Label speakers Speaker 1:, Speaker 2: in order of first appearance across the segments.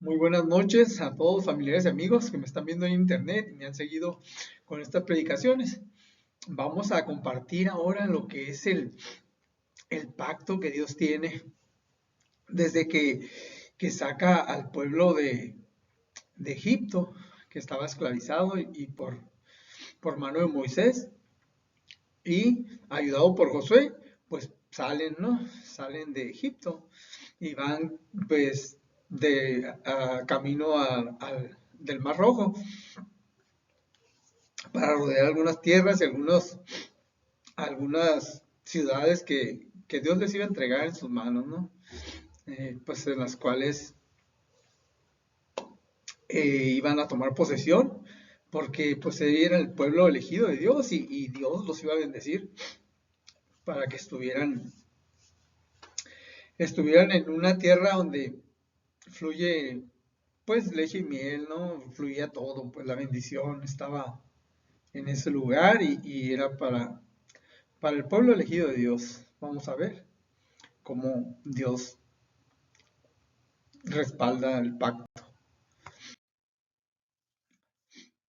Speaker 1: Muy buenas noches a todos, familiares y amigos que me están viendo en internet y me han seguido con estas predicaciones. Vamos a compartir ahora lo que es el pacto que Dios tiene desde que saca al pueblo de Egipto, que estaba esclavizado y por mano de Moisés y ayudado por Josué, pues salen, ¿no? Salen de Egipto y van pues camino del Mar Rojo para rodear algunas tierras y algunas ciudades que Dios les iba a entregar en sus manos, ¿no? Pues en las cuales iban a tomar posesión, porque pues era el pueblo elegido de Dios y Dios los iba a bendecir para que estuvieran en una tierra donde fluye pues leche y miel, ¿no? Fluía todo, pues la bendición estaba en ese lugar y era para el pueblo elegido de Dios. Vamos a ver cómo Dios respalda el pacto.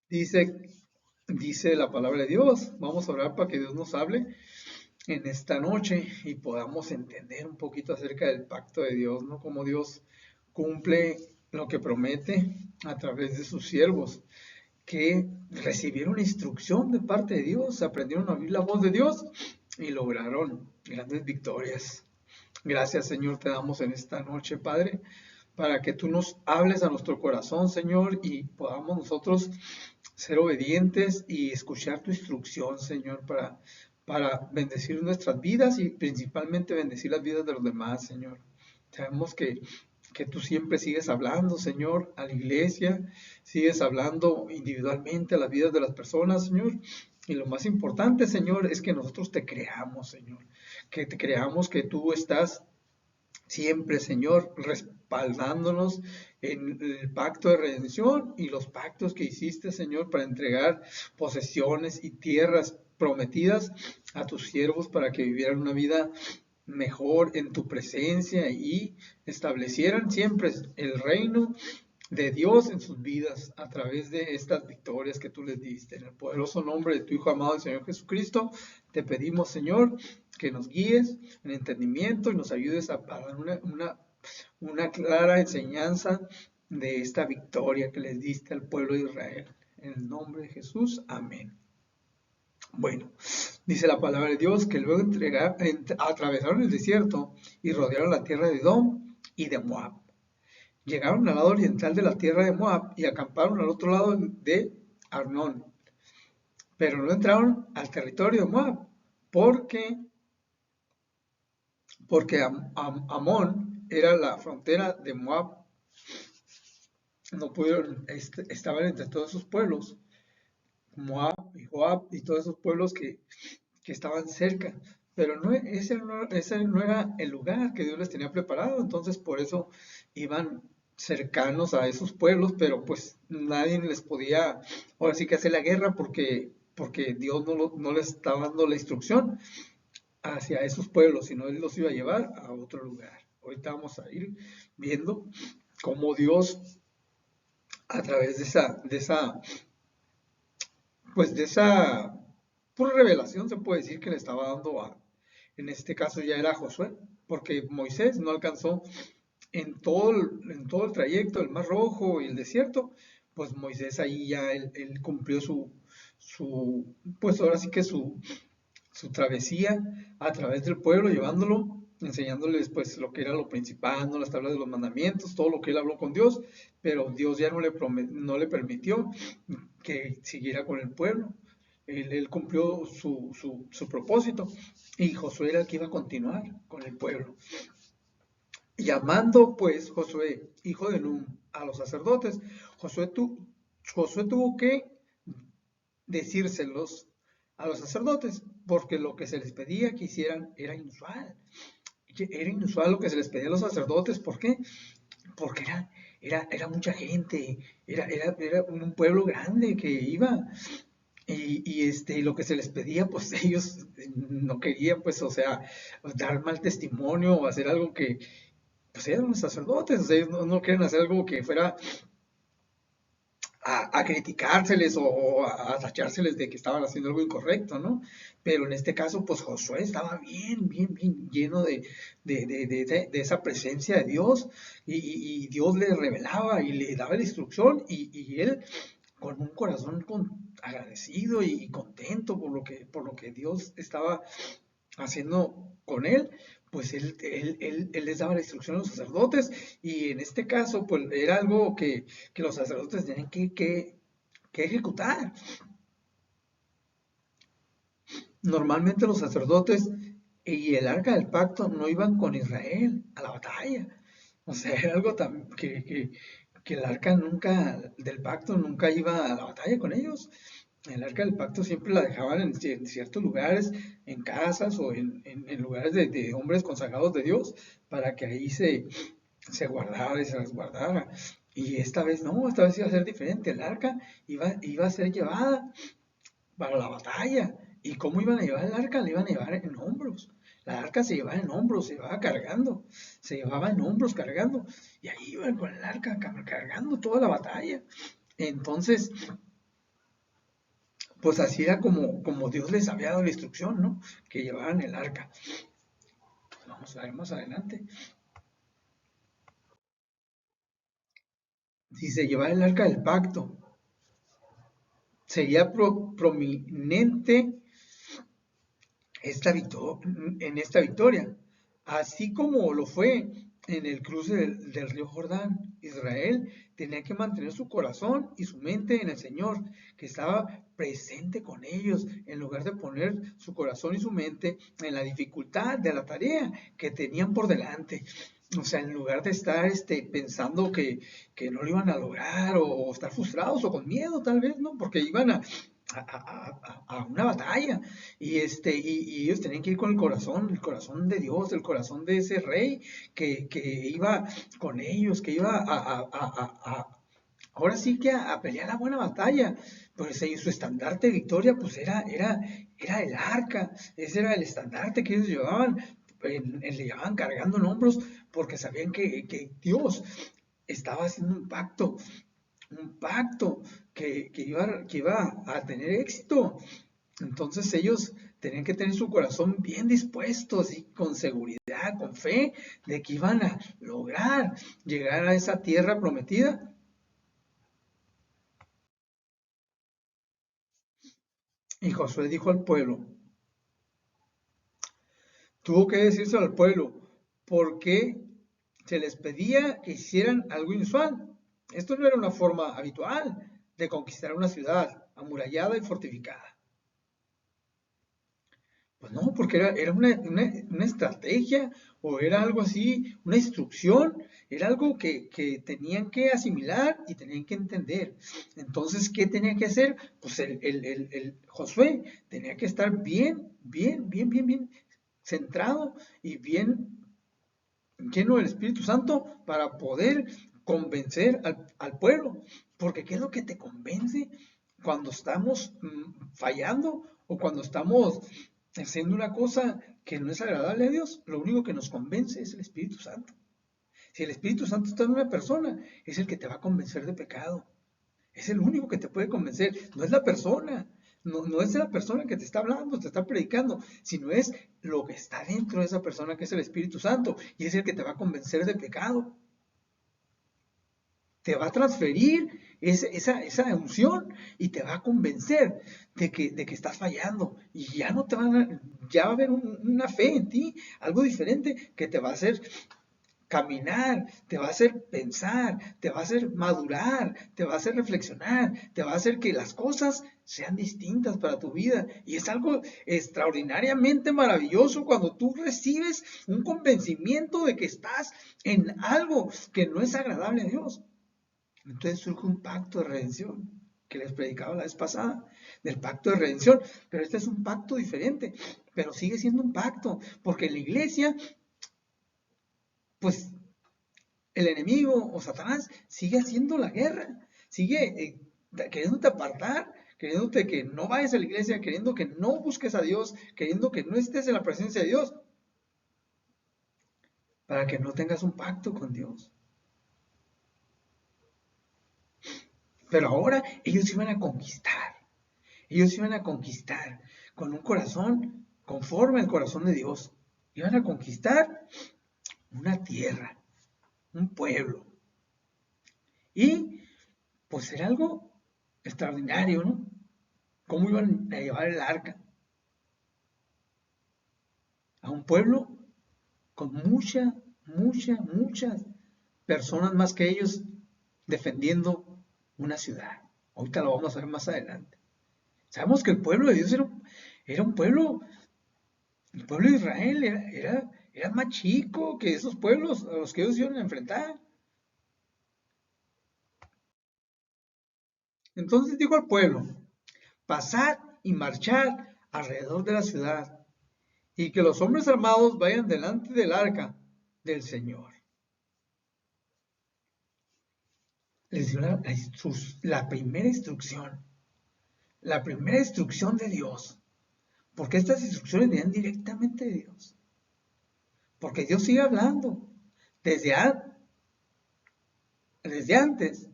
Speaker 1: Dice, dice la palabra de Dios. Vamos a orar para que Dios nos hable en esta noche y podamos entender un poquito acerca del pacto de Dios, ¿no? Cómo Dios cumple lo que promete a través de sus siervos, que recibieron instrucción de parte de Dios, aprendieron a oír la voz de Dios y lograron grandes victorias. Gracias, Señor, te damos en esta noche, Padre, para que tú nos hables a nuestro corazón, Señor, y podamos nosotros ser obedientes y escuchar tu instrucción, Señor, para bendecir nuestras vidas y principalmente bendecir las vidas de los demás, Señor. Sabemos que tú siempre sigues hablando, Señor, a la iglesia, sigues hablando individualmente a las vidas de las personas, Señor. Y lo más importante, Señor, es que nosotros te creamos, Señor, que te creamos que tú estás siempre, Señor, respaldándonos en el pacto de redención y los pactos que hiciste, Señor, para entregar posesiones y tierras prometidas a tus siervos para que vivieran una vida mejor en tu presencia y establecieran siempre el reino de Dios en sus vidas a través de estas victorias que tú les diste. En el poderoso nombre de tu Hijo amado, el Señor Jesucristo, te pedimos, Señor, que nos guíes en entendimiento y nos ayudes a dar una clara enseñanza de esta victoria que les diste al pueblo de Israel. En el nombre de Jesús, amén. Bueno, dice la palabra de Dios que luego atravesaron el desierto y rodearon la tierra de Edom y de Moab. Llegaron al lado oriental de la tierra de Moab y acamparon al otro lado de Arnón, pero no entraron al territorio de Moab porque, porque Amón era la frontera de Moab. No pudieron, estaban entre todos esos pueblos, Moab y Joab y todos esos pueblos que estaban cerca. Pero ese no era el lugar que Dios les tenía preparado, entonces por eso iban cercanos a esos pueblos, pero pues nadie les podía, ahora sí que hacer la guerra porque Dios no les estaba dando la instrucción hacia esos pueblos, sino Él los iba a llevar a otro lugar. Ahorita vamos a ir viendo cómo Dios, a través de esa pura revelación, se puede decir que le estaba dando en este caso ya era Josué, porque Moisés no alcanzó en todo el trayecto del Mar Rojo y el desierto, pues Moisés ahí ya él cumplió pues ahora sí que su travesía a través del pueblo, llevándolo, enseñándoles pues lo que era lo principal, ¿no? Las tablas de los mandamientos, todo lo que él habló con Dios, pero Dios ya no le permitió que siguiera con el pueblo. Él cumplió su propósito y Josué era el que iba a continuar con el pueblo. Llamando pues Josué, hijo de Nun, a los sacerdotes, Josué tuvo que decírselos a los sacerdotes, porque lo que se les pedía que hicieran era inusual. Era inusual lo que se les pedía a los sacerdotes. ¿Por qué? Porque era mucha gente, era un pueblo grande que iba. Y lo que se les pedía, pues ellos no querían, pues, o sea, dar mal testimonio o hacer algo pues eran los sacerdotes, o sea, ellos no quieren hacer algo que fuera a criticárseles o a tachárseles de que estaban haciendo algo incorrecto, ¿no? Pero en este caso, pues Josué estaba bien lleno de esa presencia de Dios y Dios le revelaba y le daba la instrucción y él con un corazón agradecido y contento por lo que Dios estaba haciendo con él, pues él les daba la instrucción a los sacerdotes y en este caso, pues era algo que los sacerdotes tenían que ejecutar. Normalmente los sacerdotes y el arca del pacto no iban con Israel a la batalla. O sea, era algo que el arca nunca, del pacto nunca iba a la batalla con ellos. El arca del pacto siempre la dejaban en ciertos lugares, en casas o en lugares de hombres consagrados de Dios, para que ahí se guardara y se resguardara. Y esta vez no, esta vez iba a ser diferente. El arca iba a ser llevada para la batalla. ¿Y cómo iban a llevar el arca? La iban a llevar en hombros. La arca se llevaba en hombros, se llevaba cargando, se llevaba en hombros cargando. Y ahí iban con el arca cargando toda la batalla. Entonces, pues así era como Dios les había dado la instrucción, ¿no? Que llevaran el arca. Vamos a ver más adelante. Si se llevara el arca del pacto, sería prominente en esta victoria, así como lo fue en el cruce del río Jordán. Israel tenía que mantener su corazón y su mente en el Señor, que estaba presente con ellos, en lugar de poner su corazón y su mente en la dificultad de la tarea que tenían por delante. O sea, en lugar de estar pensando que no lo iban a lograr o estar frustrados o con miedo tal vez, ¿no? Porque iban a una batalla y ellos tenían que ir con el corazón de Dios, el corazón de ese rey que iba con ellos, que iba ahora sí que a pelear la buena batalla. Pues su estandarte de victoria pues era el arca, ese era el estandarte que ellos llevaban, le llevaban cargando en hombros porque sabían que Dios estaba haciendo un pacto que iba a tener éxito. Entonces ellos tenían que tener su corazón bien dispuestos y con seguridad, con fe de que iban a lograr llegar a esa tierra prometida. Y Josué dijo al pueblo, tuvo que decirse al pueblo, porque se les pedía que hicieran algo inusual. Esto no era una forma habitual de conquistar una ciudad amurallada y fortificada. Pues no, porque era una estrategia o era algo así, una instrucción, era algo que tenían que asimilar y tenían que entender. Entonces, ¿qué tenía que hacer? Pues el Josué tenía que estar bien centrado y bien lleno del Espíritu Santo para poder convencer al pueblo. Porque ¿qué es lo que te convence cuando estamos fallando o cuando estamos haciendo una cosa que no es agradable a Dios? Lo único que nos convence es el Espíritu Santo. Si el Espíritu Santo está en una persona, es el que te va a convencer de pecado. Es el único que te puede convencer, no es la persona. No es la persona que te está hablando, te está predicando, sino es lo que está dentro de esa persona que es el Espíritu Santo y es el que te va a convencer de pecado. Te va a transferir esa unción y te va a convencer de que estás fallando y ya no te ya va a haber una fe en ti, algo diferente que te va a hacer caminar, te va a hacer pensar, te va a hacer madurar, te va a hacer reflexionar, te va a hacer que las cosas sean distintas para tu vida. Y es algo extraordinariamente maravilloso cuando tú recibes un convencimiento de que estás en algo que no es agradable a Dios. Entonces surge un pacto de redención que les predicaba la vez pasada, del pacto de redención, pero este es un pacto diferente, pero sigue siendo un pacto, porque en la iglesia, pues el enemigo o Satanás sigue haciendo la guerra, sigue queriéndote apartar, queriéndote que no vayas a la iglesia, queriendo que no busques a Dios, queriendo que no estés en la presencia de Dios, para que no tengas un pacto con Dios. Pero ahora ellos iban a conquistar. Ellos iban a conquistar con un corazón conforme al corazón de Dios. Iban a conquistar una tierra, un pueblo. Y pues era algo extraordinario, ¿no? ¿Cómo iban a llevar el arca? A un pueblo con muchas personas más que ellos defendiendo una ciudad. Ahorita lo vamos a ver más adelante. Sabemos que el pueblo de Dios era un pueblo, el pueblo de Israel era más chico que esos pueblos a los que ellos iban a enfrentar. Entonces dijo al pueblo, pasad y marchad alrededor de la ciudad, y que los hombres armados vayan delante del arca del Señor. Les dio la primera instrucción, de Dios, porque estas instrucciones venían directamente de Dios, porque Dios sigue hablando desde, desde antes,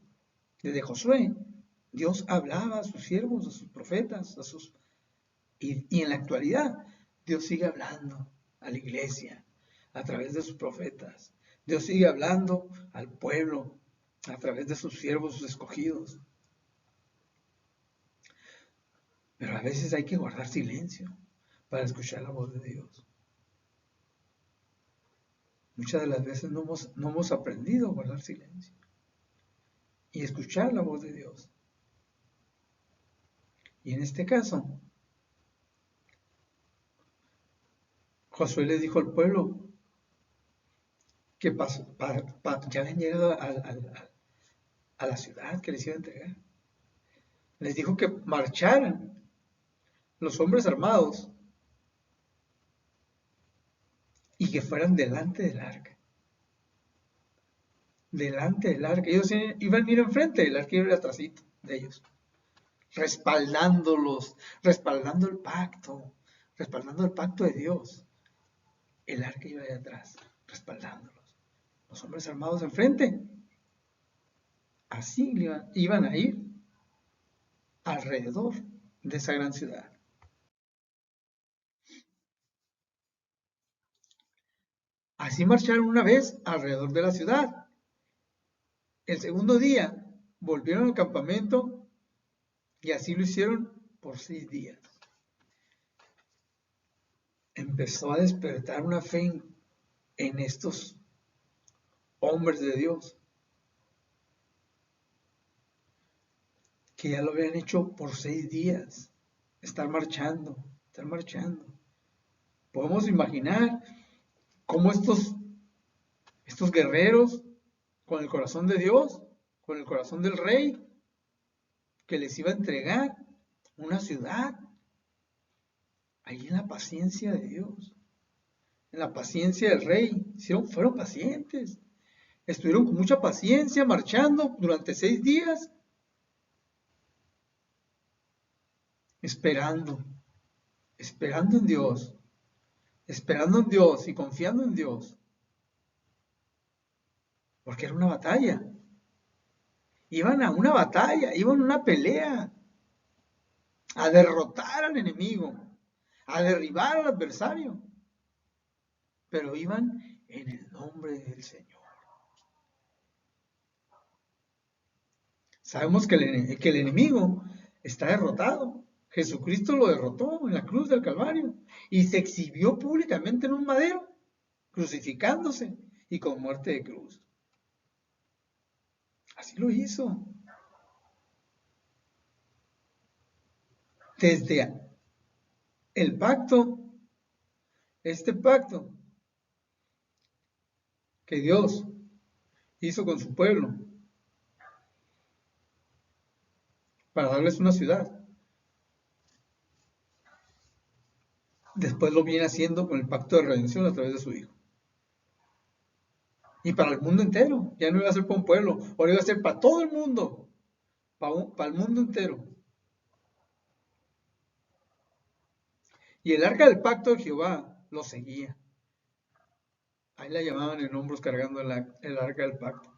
Speaker 1: desde Josué. Dios hablaba a sus siervos, a sus profetas, y en la actualidad Dios sigue hablando a la iglesia a través de sus profetas. Dios sigue hablando al pueblo a través de sus siervos, sus escogidos. Pero a veces hay que guardar silencio para escuchar la voz de Dios. Muchas de las veces no hemos aprendido a guardar silencio y escuchar la voz de Dios. Y en este caso, Josué le dijo al pueblo que ya habían llegado a la ciudad que les iba a entregar. Les dijo que marcharan los hombres armados y que fueran delante del arca. Delante del arca. Ellos iban a ir enfrente, el arca iba a ir atrásito de ellos. Respaldándolos, respaldando el pacto de Dios. El arca iba ahí atrás, respaldándolos. Los hombres armados enfrente. Así iban a ir alrededor de esa gran ciudad. Así marcharon una vez alrededor de la ciudad. El segundo día volvieron al campamento y así lo hicieron por 6 días. Empezó a despertar una fe en estos hombres de Dios que ya lo habían hecho por 6 días. Estar marchando. Podemos imaginar cómo estos guerreros, con el corazón de Dios, con el corazón del rey, que les iba a entregar una ciudad, ahí en la paciencia de Dios, en la paciencia del rey, fueron pacientes, estuvieron con mucha paciencia marchando durante 6 días, esperando en Dios y confiando en Dios, porque era una batalla. Iban a una batalla, iban a una pelea, a derrotar al enemigo, a derribar al adversario, pero iban en el nombre del Señor. Sabemos que el enemigo está derrotado. Jesucristo lo derrotó en la cruz del Calvario y se exhibió públicamente en un madero, crucificándose y con muerte de cruz. Así lo hizo. Desde el pacto, este pacto que Dios hizo con su pueblo para darles una ciudad. Después lo viene haciendo con el pacto de redención a través de su Hijo. Y para el mundo entero. Ya no iba a ser para un pueblo, ahora iba a ser para todo el mundo. Para el mundo entero. Y el arca del pacto de Jehová lo seguía. Ahí la llevaban en hombros cargando el arca del pacto.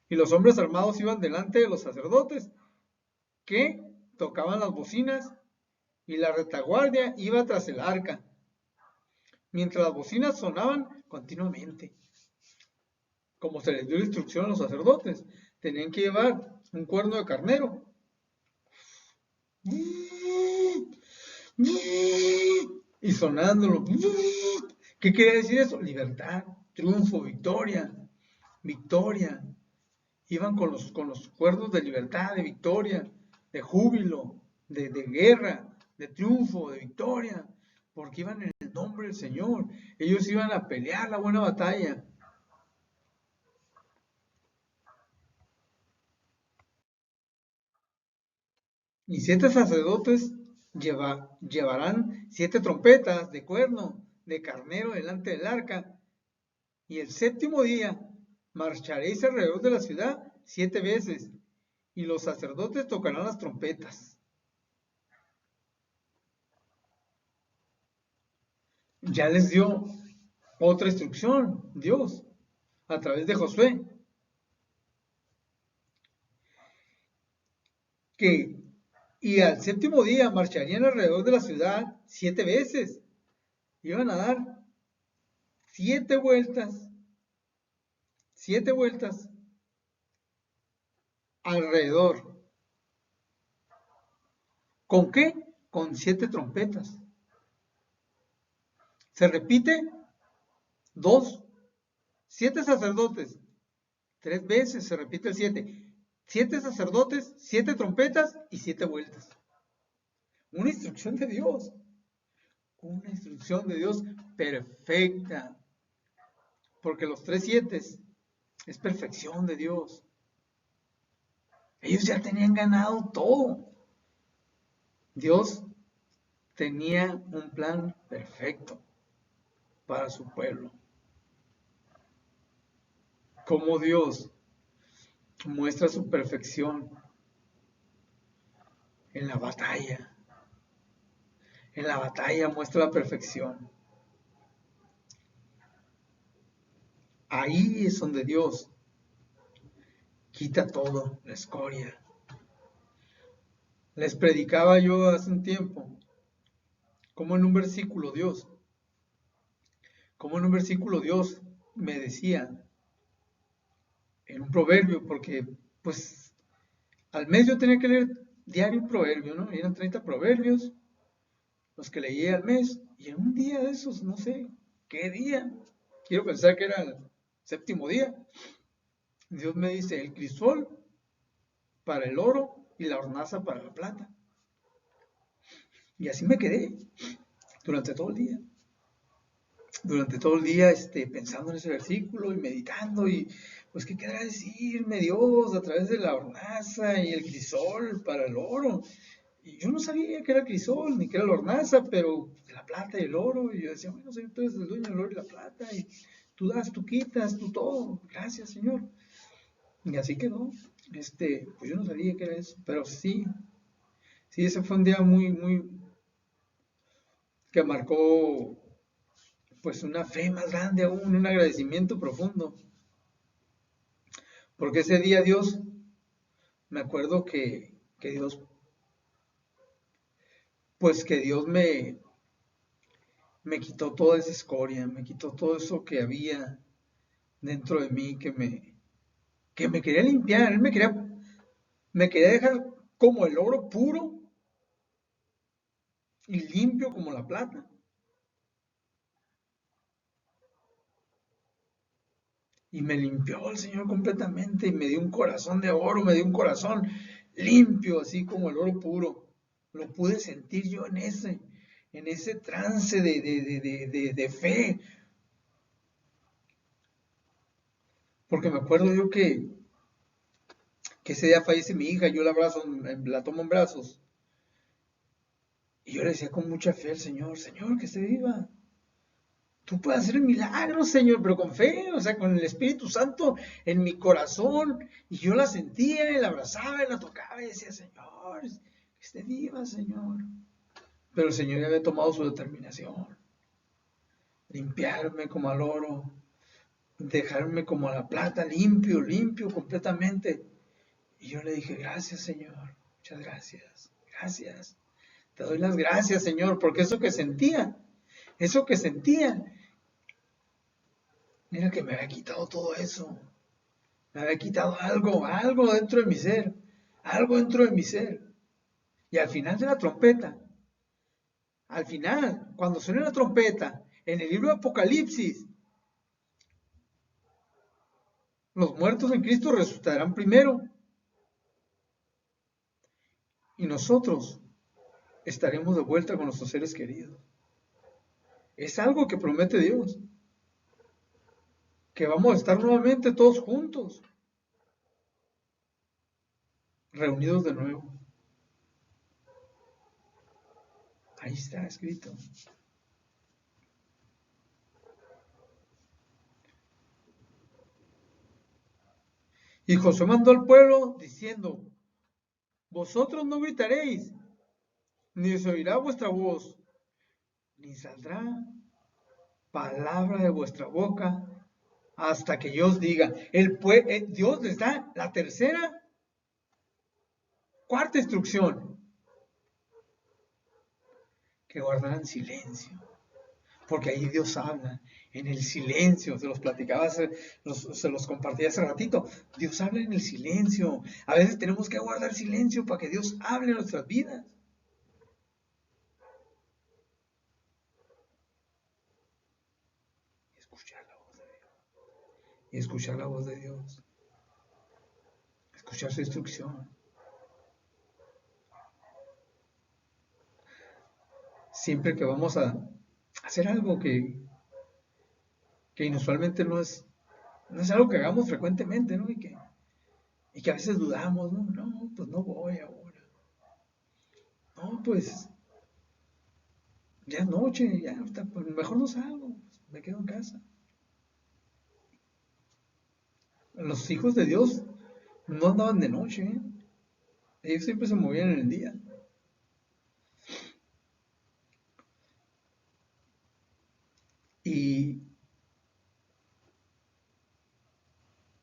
Speaker 1: Y los hombres armados iban delante de los sacerdotes, que tocaban las bocinas, y la retaguardia iba tras el arca, mientras las bocinas sonaban continuamente. Como se les dio la instrucción a los sacerdotes, tenían que llevar un cuerno de carnero. Y sonándolo. ¿Qué quiere decir eso? Libertad, triunfo, victoria, victoria. Iban con los cuernos de libertad, de victoria, de júbilo, de guerra, de triunfo, de victoria, porque iban en el nombre del Señor. Ellos iban a pelear la buena batalla. Y 7 sacerdotes llevarán 7 trompetas de cuerno de carnero delante del arca. Y el séptimo día marcharéis alrededor de la ciudad 7 veces, y los sacerdotes tocarán las trompetas. Ya les dio otra instrucción, Dios, a través de Josué, que y al séptimo día marcharían alrededor de la ciudad 7 veces. Iban a dar 7 vueltas, 7 vueltas alrededor. ¿Con qué? Con 7 trompetas. Se repite 2, 7 sacerdotes, 3 veces se repite el 7. 7 sacerdotes, 7 trompetas y 7 vueltas. Una instrucción de Dios. Una instrucción de Dios perfecta. Porque los 3 7 es perfección de Dios. Ellos ya tenían ganado todo. Dios tenía un plan perfecto para su pueblo. Como Dios muestra su perfección en la batalla. En la batalla muestra la perfección. Ahí es donde Dios quita todo, la escoria. Les predicaba yo hace un tiempo, como en un versículo Dios me decía, en un proverbio, porque pues al mes yo tenía que leer diario un proverbio, ¿no? Eran 30 proverbios los que leía al mes, y en un día de esos, no sé qué día, quiero pensar que era el séptimo día, Dios me dice, el crisol para el oro y la hornaza para la plata. Y así me quedé durante todo el día. Durante todo el día pensando en ese versículo y meditando y pues qué querrá decirme Dios a través de la hornaza y el crisol para el oro. Y yo no sabía qué era el crisol ni qué era la hornaza, pero la plata y el oro. Y yo decía, bueno, Señor, tú eres el dueño del oro y la plata y tú das, tú quitas, tú todo. Gracias, Señor. Y así quedó. Pues yo no sabía qué era eso, pero sí, ese fue un día muy, muy, que marcó pues una fe más grande aún, un agradecimiento profundo. Porque ese día Dios, me acuerdo que Dios, pues que Dios me quitó toda esa escoria, me quitó todo eso que había dentro de mí que me quería limpiar, Él me quería dejar como el oro puro y limpio como la plata. Y me limpió el Señor completamente y me dio un corazón de oro, me dio un corazón limpio, así como el oro puro. Lo pude sentir yo en ese trance de fe. Porque me acuerdo yo que ese día fallece mi hija, yo la abrazo, la tomo en brazos. Y yo le decía con mucha fe al Señor, Señor, que esté viva. Tú puedes hacer milagros, Señor, pero con fe, o sea, con el Espíritu Santo en mi corazón. Y yo la sentía, y la abrazaba, y la tocaba, y decía, Señor, que esté viva, Señor. Pero el Señor ya había tomado su determinación. Limpiarme como al oro, dejarme como la plata, limpio, limpio completamente. Y yo le dije, gracias Señor, muchas gracias, gracias. Te doy las gracias Señor, porque eso que sentía, mira que me había quitado todo eso. Me había quitado algo dentro de mi ser, algo dentro de mi ser. Y al final de la trompeta, al final, cuando suene la trompeta, en el libro de Apocalipsis, los muertos en Cristo resucitarán primero y nosotros estaremos de vuelta con nuestros seres queridos. Es algo que promete Dios, que vamos a estar nuevamente todos juntos, reunidos de nuevo. Ahí está escrito. Y Josué mandó al pueblo diciendo, vosotros no gritaréis, ni se oirá vuestra voz, ni saldrá palabra de vuestra boca hasta que yo os diga. Dios les da la tercera, cuarta instrucción, que guardaran silencio. Porque ahí Dios habla, en el silencio, se los platicaba, se los compartí hace ratito, Dios habla en el silencio. A veces tenemos que guardar silencio para que Dios hable en nuestras vidas. Escuchar la voz de Dios. Y escuchar la voz de Dios. Escuchar su instrucción. Siempre que vamos a hacer algo que inusualmente no es algo que hagamos frecuentemente, ¿no? Y que a veces dudamos, ¿no? No, pues no voy ahora. No, pues ya es noche, ya, pues mejor no salgo, pues me quedo en casa. Los hijos de Dios no andaban de noche, ¿eh? Ellos siempre se movían en el día. Y,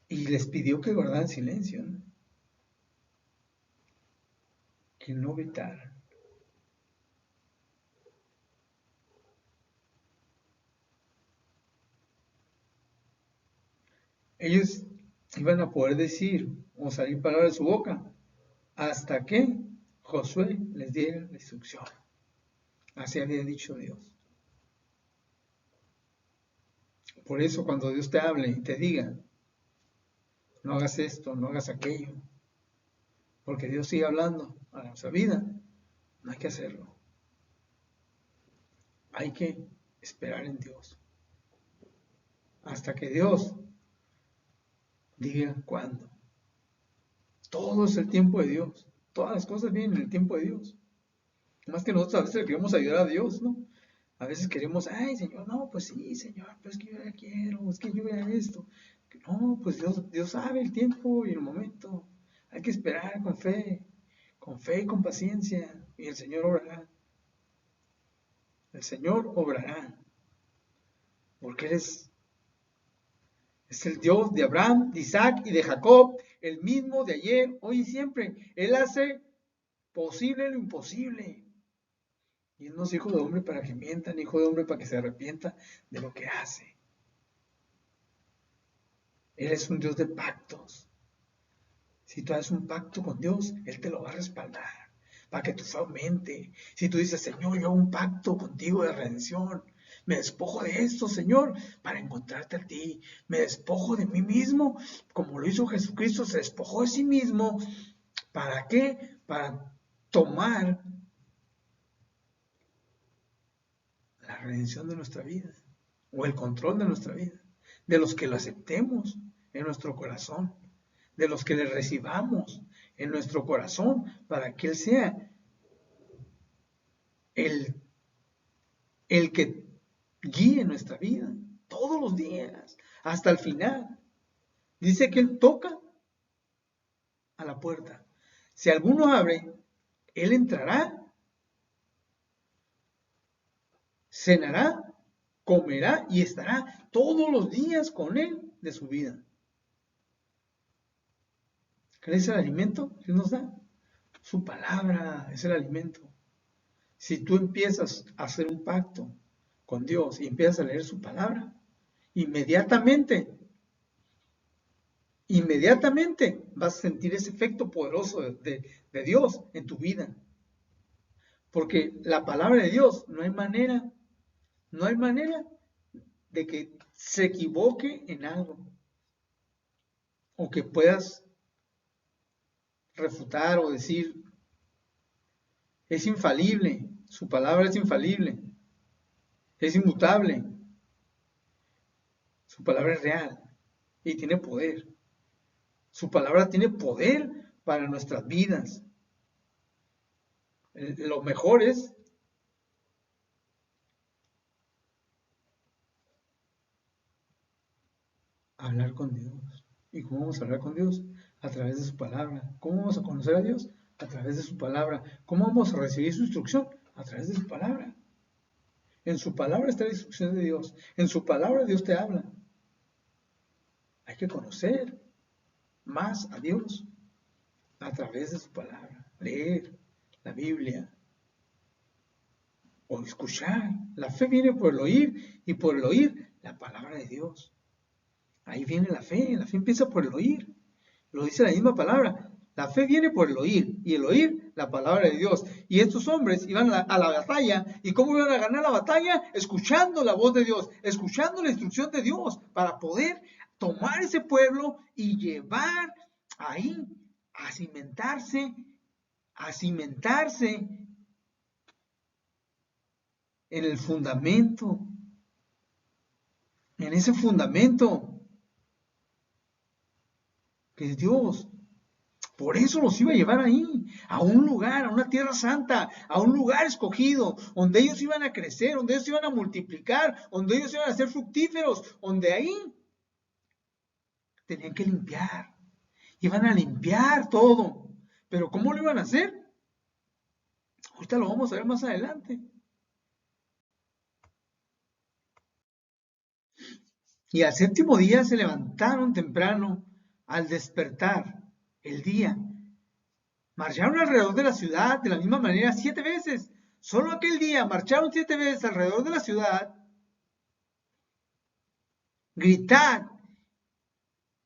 Speaker 1: y les pidió que guardaran silencio, ¿no? Que no gritaran. Ellos iban a poder decir o salir palabras de su boca hasta que Josué les diera la instrucción. Así había dicho Dios. Por eso cuando Dios te hable y te diga, no hagas esto, no hagas aquello, porque Dios sigue hablando a nuestra vida, no hay que hacerlo. Hay que esperar en Dios. Hasta que Dios diga cuándo. Todo es el tiempo de Dios. Todas las cosas vienen en el tiempo de Dios. Más que nosotros a veces le queremos ayudar a Dios, ¿no? A veces queremos, ay Señor, no, pues sí, Señor, pues que yo ya quiero, es que yo ya esto. No, pues Dios sabe el tiempo y el momento. Hay que esperar con fe y con paciencia, y el Señor obrará. El Señor obrará, porque Él es el Dios de Abraham, de Isaac y de Jacob, el mismo de ayer, hoy y siempre. Él hace posible lo imposible. Y Él no es hijo de hombre para que mienta, ni hijo de hombre para que se arrepienta de lo que hace. Él es un Dios de pactos. Si tú haces un pacto con Dios, Él te lo va a respaldar para que tu fe aumente. Si tú dices, Señor, yo hago un pacto contigo de redención, me despojo de esto, Señor, para encontrarte a ti. Me despojo de mí mismo, como lo hizo Jesucristo, se despojó de sí mismo. ¿Para qué? Para tomar la redención de nuestra vida, o el control de nuestra vida, de los que lo aceptemos en nuestro corazón, de los que le recibamos en nuestro corazón, para que Él sea el, el que guíe nuestra vida todos los días, hasta el final. Dice que Él toca a la puerta. Si alguno abre, Él entrará, cenará, comerá y estará todos los días con Él de su vida. ¿Cuál es el alimento que nos da? Su palabra es el alimento. Si tú empiezas a hacer un pacto con Dios y empiezas a leer su palabra, inmediatamente vas a sentir ese efecto poderoso de Dios en tu vida. Porque la palabra de Dios, no hay manera de que se equivoque en algo o que puedas refutar o decir, es infalible, su palabra es infalible, es inmutable, su palabra es real y tiene poder. Su palabra tiene poder para nuestras vidas. Lo mejor es hablar con Dios. ¿Y cómo vamos a hablar con Dios? A través de su palabra. ¿Cómo vamos a conocer a Dios? A través de su palabra. ¿Cómo vamos a recibir su instrucción? A través de su palabra. En su palabra está la instrucción de Dios. En su palabra Dios te habla. Hay que conocer más a Dios a través de su palabra. Leer la Biblia o escuchar. La fe viene por el oír y por el oír la palabra de Dios. Ahí viene la fe empieza por el oír. Lo dice la misma palabra. La fe viene por el oír y el oír la palabra de Dios. Y estos hombres iban a la batalla. ¿Y cómo iban a ganar la batalla? Escuchando la voz de Dios, escuchando la instrucción de Dios para poder tomar ese pueblo y llevar ahí a cimentarse en el fundamento, en ese fundamento que es Dios. Por eso los iba a llevar ahí, a un lugar, a una tierra santa, a un lugar escogido, donde ellos iban a crecer, donde ellos iban a multiplicar, donde ellos iban a ser fructíferos, donde ahí tenían que limpiar. Iban a limpiar todo. Pero ¿cómo lo iban a hacer? Ahorita lo vamos a ver más adelante. Y al séptimo día se levantaron temprano al despertar el día. Marcharon alrededor de la ciudad de la misma manera 7 veces. Solo aquel día marcharon 7 veces alrededor de la ciudad. Gritad.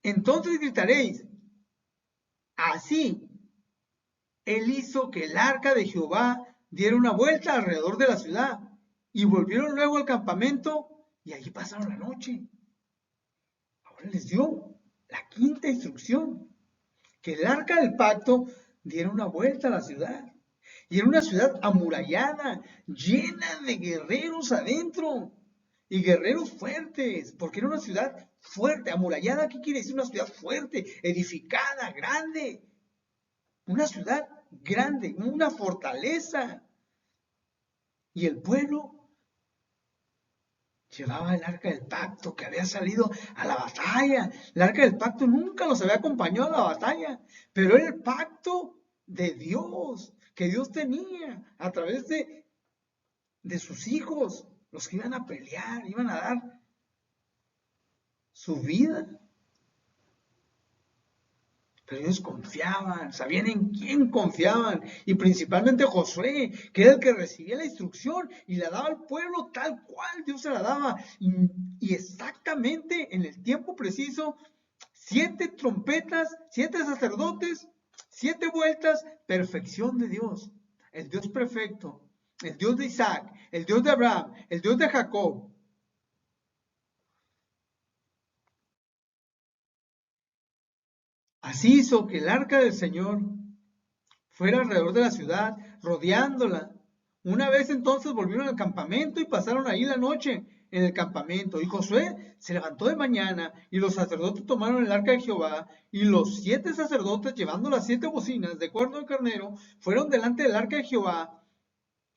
Speaker 1: Entonces gritaréis. Así, él hizo que el arca de Jehová diera una vuelta alrededor de la ciudad. Y volvieron luego al campamento y allí pasaron la noche. Ahora les dio la quinta instrucción. Que el arca del pacto diera una vuelta a la ciudad. Y era una ciudad amurallada, llena de guerreros adentro. Y guerreros fuertes, porque era una ciudad fuerte. Amurallada, ¿qué quiere decir? Una ciudad fuerte, edificada, grande. Una ciudad grande, una fortaleza. Y el pueblo llevaba el arca del pacto que había salido a la batalla. El arca del pacto nunca los había acompañado a la batalla, pero era el pacto de Dios, que Dios tenía a través de sus hijos, los que iban a pelear, iban a dar su vida. Pero ellos confiaban, sabían en quién confiaban, y principalmente Josué, que era el que recibía la instrucción y la daba al pueblo tal cual Dios se la daba, y exactamente en el tiempo preciso, 7 trompetas, 7 sacerdotes, 7 vueltas, perfección de Dios, el Dios perfecto, el Dios de Isaac, el Dios de Abraham, el Dios de Jacob. Así hizo que el arca del Señor fuera alrededor de la ciudad, rodeándola. Una vez entonces volvieron al campamento y pasaron ahí la noche en el campamento. Y Josué se levantó de mañana y los sacerdotes tomaron el arca de Jehová y los 7 sacerdotes llevando las 7 bocinas de cuerno de carnero fueron delante del arca de Jehová,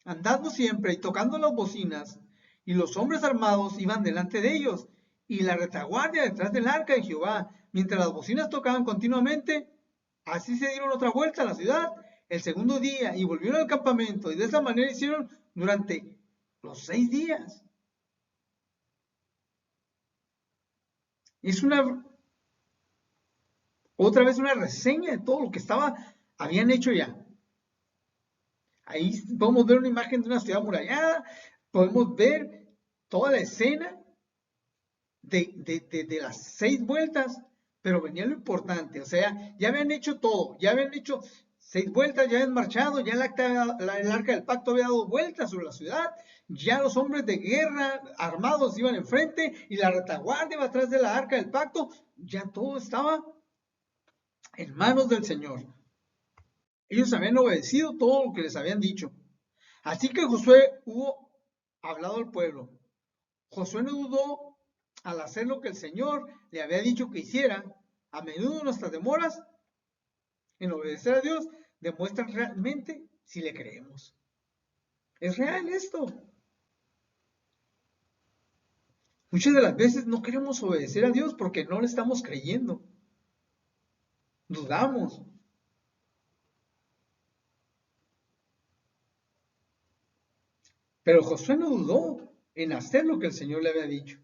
Speaker 1: andando siempre y tocando las bocinas. Y los hombres armados iban delante de ellos y la retaguardia detrás del arca de Jehová, mientras las bocinas tocaban continuamente. Así se dieron otra vuelta a la ciudad el segundo día y volvieron al campamento, y de esa manera hicieron durante los 6 días. Es otra vez una reseña de todo lo que habían hecho ya. Ahí podemos ver una imagen de una ciudad amurallada, podemos ver toda la escena de las 6 vueltas, pero venía lo importante, o sea, ya habían hecho todo, ya habían hecho 6 vueltas, ya habían marchado, ya el arca del pacto había dado vueltas sobre la ciudad, ya los hombres de guerra armados iban enfrente y la retaguardia iba atrás de la arca del pacto, ya todo estaba en manos del Señor. Ellos habían obedecido todo lo que les habían dicho. Así que Josué hubo hablado al pueblo. Josué no dudó al hacer lo que el Señor le había dicho que hiciera. A menudo nuestras demoras en obedecer a Dios demuestran realmente si le creemos. Es real esto. Muchas de las veces no queremos obedecer a Dios porque no le estamos creyendo. Dudamos. Pero Josué no dudó en hacer lo que el Señor le había dicho.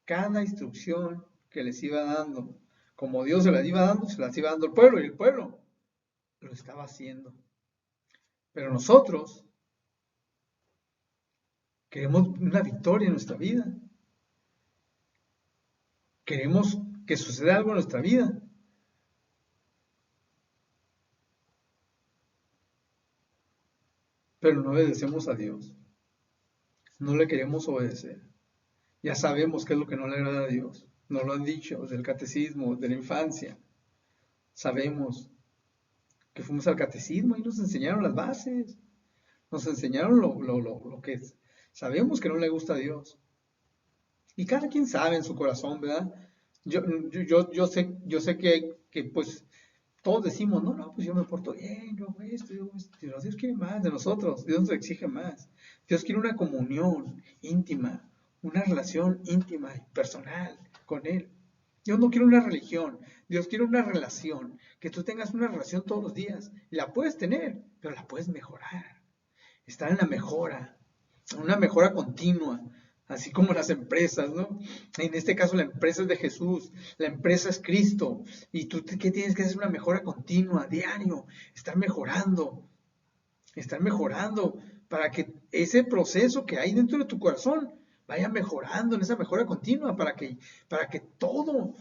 Speaker 1: Cada instrucción que les iba dando, como Dios se las iba dando al pueblo y el pueblo lo estaba haciendo. Pero nosotros queremos una victoria en nuestra vida. Queremos que suceda algo en nuestra vida. Pero no obedecemos a Dios. No le queremos obedecer. Ya sabemos qué es lo que no le agrada a Dios. Nos lo han dicho del catecismo, de la infancia. Sabemos que fuimos al catecismo y nos enseñaron las bases. Nos enseñaron lo que es. Sabemos que no le gusta a Dios. Y cada quien sabe en su corazón, ¿verdad? Yo sé que pues todos decimos, no, pues yo me porto bien, yo hago esto, yo hago esto. Dios quiere más de nosotros, Dios nos exige más. Dios quiere una comunión íntima, una relación íntima y personal con Él. Dios no quiere una religión, Dios quiere una relación, que tú tengas una relación todos los días. Y la puedes tener, pero la puedes mejorar. Estar en la mejora, una mejora continua, así como las empresas, ¿no? En este caso la empresa es de Jesús, la empresa es Cristo, y tú qué tienes que hacer una mejora continua, diario, estar mejorando para que ese proceso que hay dentro de tu corazón vaya mejorando en esa mejora continua, para que todo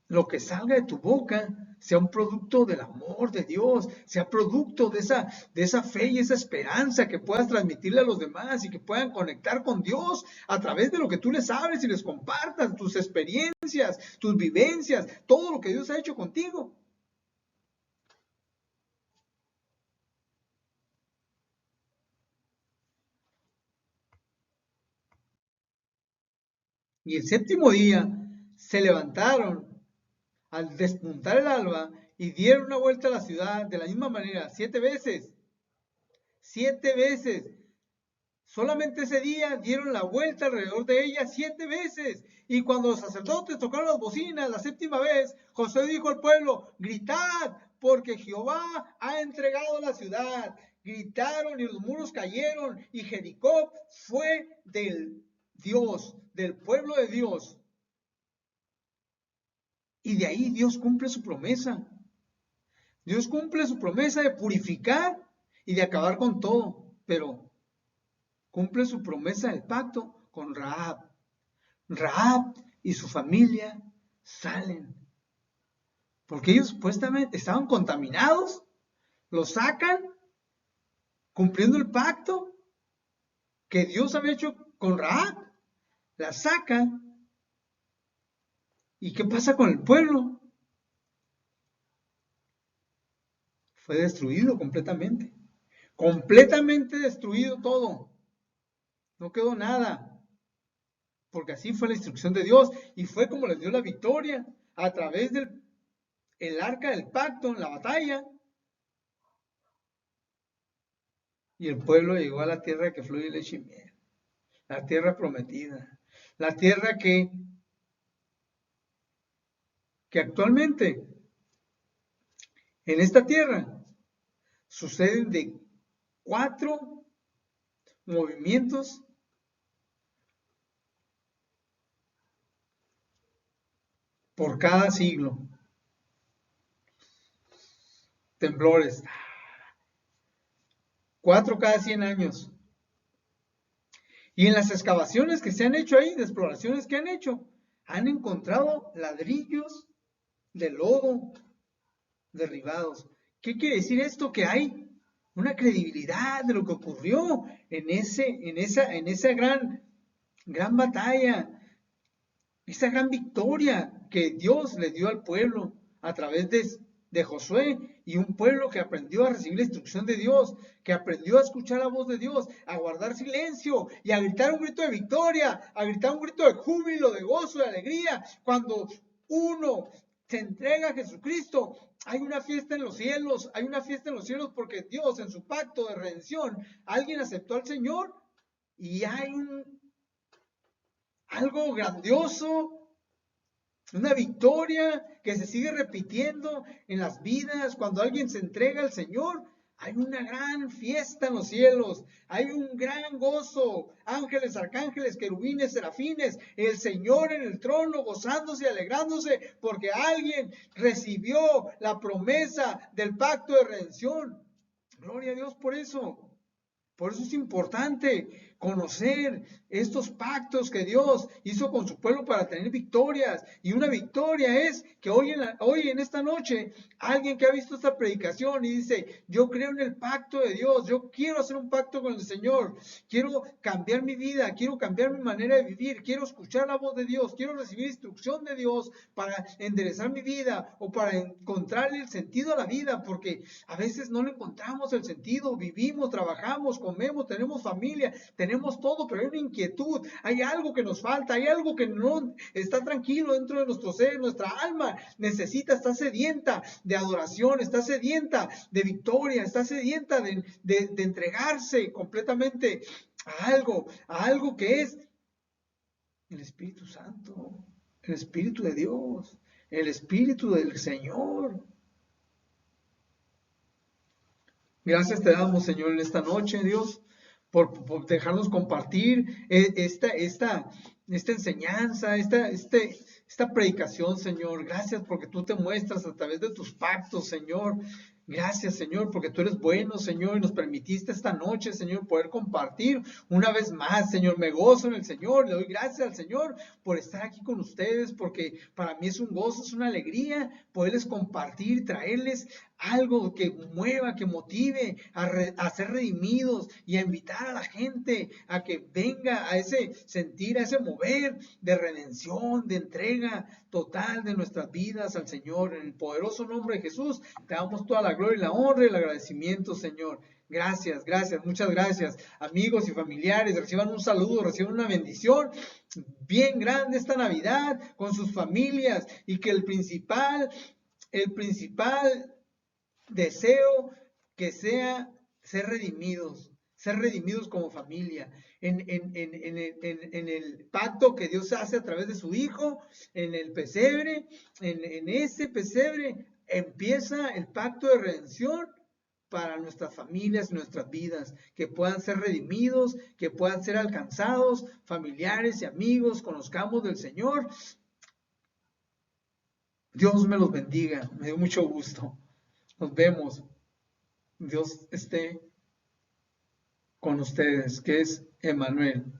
Speaker 1: lo que salga de tu boca sea un producto del amor de Dios, sea producto de esa fe y esa esperanza que puedas transmitirle a los demás y que puedan conectar con Dios a través de lo que tú les hables y les compartas, tus experiencias, tus vivencias, todo lo que Dios ha hecho contigo. Y el séptimo día se levantaron al despuntar el alba y dieron una vuelta a la ciudad de la misma manera, 7 veces. 7 veces. Solamente ese día dieron la vuelta alrededor de ella 7 veces. Y cuando los sacerdotes tocaron las bocinas la séptima vez, Josué dijo al pueblo, gritad, porque Jehová ha entregado la ciudad. Gritaron y los muros cayeron y Jericó fue del Dios, del pueblo de Dios. Y de ahí Dios cumple su promesa. Dios cumple su promesa de purificar y de acabar con todo. Pero cumple su promesa del pacto con Rahab. Rahab y su familia salen. Porque ellos supuestamente estaban contaminados. Los sacan cumpliendo el pacto que Dios había hecho con Rahab. La sacan. ¿Y qué pasa con el pueblo? Fue destruido completamente. Completamente destruido todo. No quedó nada. Porque así fue la instrucción de Dios y fue como les dio la victoria a través del arca del pacto en la batalla. Y el pueblo llegó a la tierra que fluye leche y miel, la tierra prometida, la tierra que actualmente en esta tierra suceden de 4 movimientos por cada siglo. Temblores, 4 cada 100 años. Y en las excavaciones que se han hecho ahí, de exploraciones que han hecho, han encontrado ladrillos de lodo derribados. ¿Qué quiere decir esto? Que hay una credibilidad de lo que ocurrió en esa gran batalla, esa gran victoria que Dios le dio al pueblo a través de Josué, y un pueblo que aprendió a recibir la instrucción de Dios, que aprendió a escuchar la voz de Dios, a guardar silencio y a gritar un grito de victoria, a gritar un grito de júbilo, de gozo, de alegría. Cuando uno se entrega a Jesucristo, hay una fiesta en los cielos, hay una fiesta en los cielos porque Dios en su pacto de redención, alguien aceptó al Señor y hay algo grandioso, una victoria que se sigue repitiendo en las vidas. Cuando alguien se entrega al Señor, hay una gran fiesta en los cielos, hay un gran gozo, ángeles, arcángeles, querubines, serafines, el Señor en el trono gozándose y alegrándose porque alguien recibió la promesa del pacto de redención. Gloria a Dios por eso. Por eso es importante conocer estos pactos que Dios hizo con su pueblo para tener victorias. Y una victoria es que hoy en esta noche, alguien que ha visto esta predicación y dice, yo creo en el pacto de Dios, yo quiero hacer un pacto con el Señor, quiero cambiar mi vida, quiero cambiar mi manera de vivir, quiero escuchar la voz de Dios, quiero recibir instrucción de Dios para enderezar mi vida o para encontrarle el sentido a la vida, porque a veces no le encontramos el sentido, vivimos, trabajamos, comemos, tenemos familia, tenemos todo, pero hay una inquietud, hay algo que nos falta, hay algo que no está tranquilo dentro de nuestro ser, nuestra alma necesita, está sedienta de adoración, está sedienta de victoria, está sedienta de entregarse completamente a algo que es el Espíritu Santo, el Espíritu de Dios, el Espíritu del Señor. Gracias te damos, Señor, en esta noche, Dios, por dejarnos compartir esta enseñanza, esta predicación, Señor. Gracias porque tú te muestras a través de tus pactos, Señor. Gracias, Señor, porque tú eres bueno, Señor, y nos permitiste esta noche, Señor, poder compartir una vez más, Señor. Me gozo en el Señor, le doy gracias al Señor por estar aquí con ustedes, porque para mí es un gozo, es una alegría poderles compartir, traerles algo que mueva, que motive a ser redimidos y a invitar a la gente a que venga a ese sentir, a ese mover de redención, de entrega total de nuestras vidas al Señor. En el poderoso nombre de Jesús, te damos toda la gloria y la honra y el agradecimiento, Señor. Gracias, gracias, muchas gracias. Amigos y familiares, reciban un saludo, reciban una bendición bien grande esta Navidad con sus familias, y que el principal deseo que sea ser redimidos como familia, en el pacto que Dios hace a través de su Hijo, en el pesebre, en ese pesebre empieza el pacto de redención para nuestras familias, nuestras vidas, que puedan ser redimidos, que puedan ser alcanzados, familiares y amigos, conozcamos del Señor. Dios me los bendiga, me dio mucho gusto. Nos vemos. Dios esté con ustedes, que es Emmanuel.